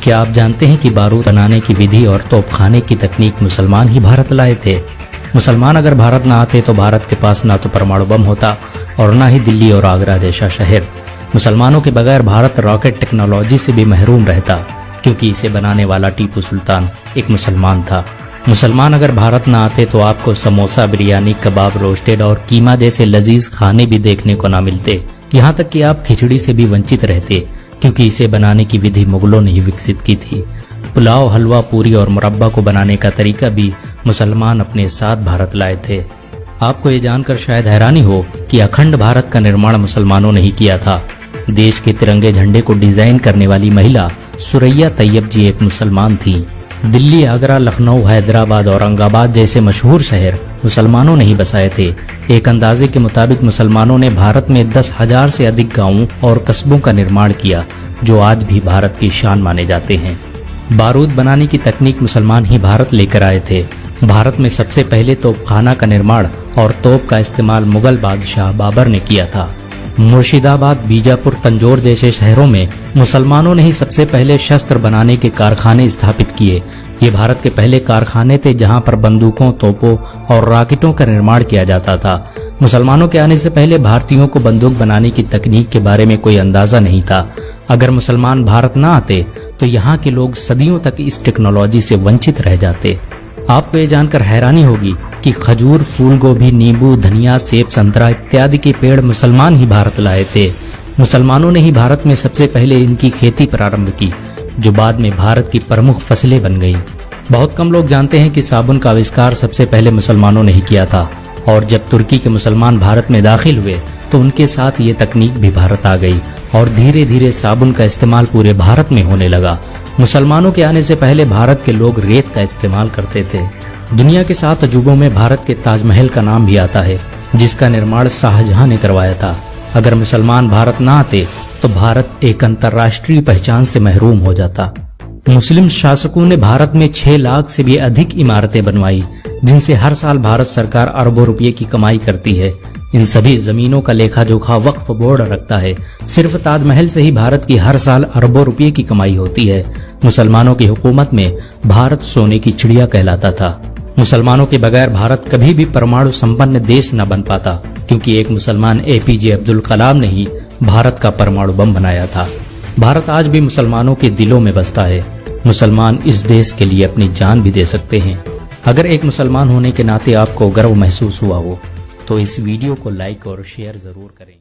क्या आप जानते हैं कि बारूद बनाने की विधि और तोपखाने की तकनीक मुसलमान ही भारत लाए थे? मुसलमान अगर भारत न आते तो भारत के पास ना तो परमाणु बम होता और न ही दिल्ली और आगरा जैसा शहर। मुसलमानों के बगैर भारत रॉकेट टेक्नोलॉजी से भी महरूम रहता, क्योंकि इसे बनाने वाला टीपू सुल्तान एक मुसलमान था। मुसलमान अगर भारत न आते तो आपको समोसा, बिरयानी, कबाब, रोस्टेड और कीमा जैसे लजीज खाने भी देखने को न मिलते। यहाँ तक कि आप खिचड़ी से भी वंचित रहते, क्योंकि इसे बनाने की विधि मुगलों ने ही विकसित की थी। पुलाव, हलवा, पूरी और मुरब्बा को बनाने का तरीका भी मुसलमान अपने साथ भारत लाए थे। आपको ये जानकर शायद हैरानी हो कि अखंड भारत का निर्माण मुसलमानों ने ही किया था। देश के तिरंगे झंडे को डिजाइन करने वाली महिला सुरैया तैयब जी एक मुसलमान थी। दिल्ली, आगरा, लखनऊ, हैदराबाद, औरंगाबाद जैसे मशहूर शहर मुसलमानों ने ही बसाए थे। एक अंदाजे के मुताबिक मुसलमानों ने भारत में 10,000 से अधिक गांवों और कस्बों का निर्माण किया, जो आज भी भारत की शान माने जाते हैं। बारूद बनाने की तकनीक मुसलमान ही भारत लेकर आए थे। भारत में सबसे पहले तोपखाना का निर्माण और तोप का इस्तेमाल मुगल बादशाह बाबर ने किया था। मुर्शिदाबाद, बीजापुर, तंजौर जैसे शहरों में मुसलमानों ने ही सबसे पहले शस्त्र बनाने के कारखाने स्थापित किए। ये भारत के पहले कारखाने थे जहां पर बंदूकों, तोपों और रॉकेटों का निर्माण किया जाता था। मुसलमानों के आने से पहले भारतीयों को बंदूक बनाने की तकनीक के बारे में कोई अंदाजा नहीं था। अगर मुसलमान भारत न आते तो यहाँ के लोग सदियों तक इस टेक्नोलॉजी से वंचित रह जाते। आपको ये जानकर हैरानी होगी कि खजूर, फूल गोभी, नींबू, धनिया, सेब, संतरा इत्यादि के पेड़ मुसलमान ही भारत लाए थे। मुसलमानों ने ही भारत में सबसे पहले इनकी खेती प्रारंभ की, जो बाद में भारत की प्रमुख फसलें बन गई। बहुत कम लोग जानते हैं कि साबुन का आविष्कार सबसे पहले मुसलमानों ने ही किया था, और जब तुर्की के मुसलमान भारत में दाखिल हुए तो उनके साथ ये तकनीक भी भारत आ गई और धीरे धीरे साबुन का इस्तेमाल पूरे भारत में होने लगा। मुसलमानों के आने से पहले भारत के लोग रेत का इस्तेमाल करते थे। दुनिया के 7 अजूबों में भारत के ताजमहल का नाम भी आता है, जिसका निर्माण शाहजहां ने करवाया था। अगर मुसलमान भारत न आते तो भारत एक अंतर्राष्ट्रीय पहचान से महरूम हो जाता। मुस्लिम शासकों ने भारत में 6 लाख से भी अधिक इमारतें बनवाई, जिनसे हर साल भारत सरकार अरबों रुपये की कमाई करती है। इन सभी जमीनों का लेखा जोखा वक्फ बोर्ड रखता है। सिर्फ ताजमहल से ही भारत की हर साल अरबों रुपये की कमाई होती है। मुसलमानों की हुकूमत में भारत सोने की चिड़िया कहलाता था। मुसलमानों के बगैर भारत कभी भी परमाणु संपन्न देश न बन पाता, क्योंकि एक मुसलमान APJ अब्दुल कलाम ने ही भारत का परमाणु बम बनाया था। भारत आज भी मुसलमानों के दिलों में बसता है। मुसलमान इस देश के लिए अपनी जान भी दे सकते हैं। अगर एक मुसलमान होने के नाते आपको गर्व महसूस हुआ हो तो इस वीडियो को लाइक और शेयर जरूर करें।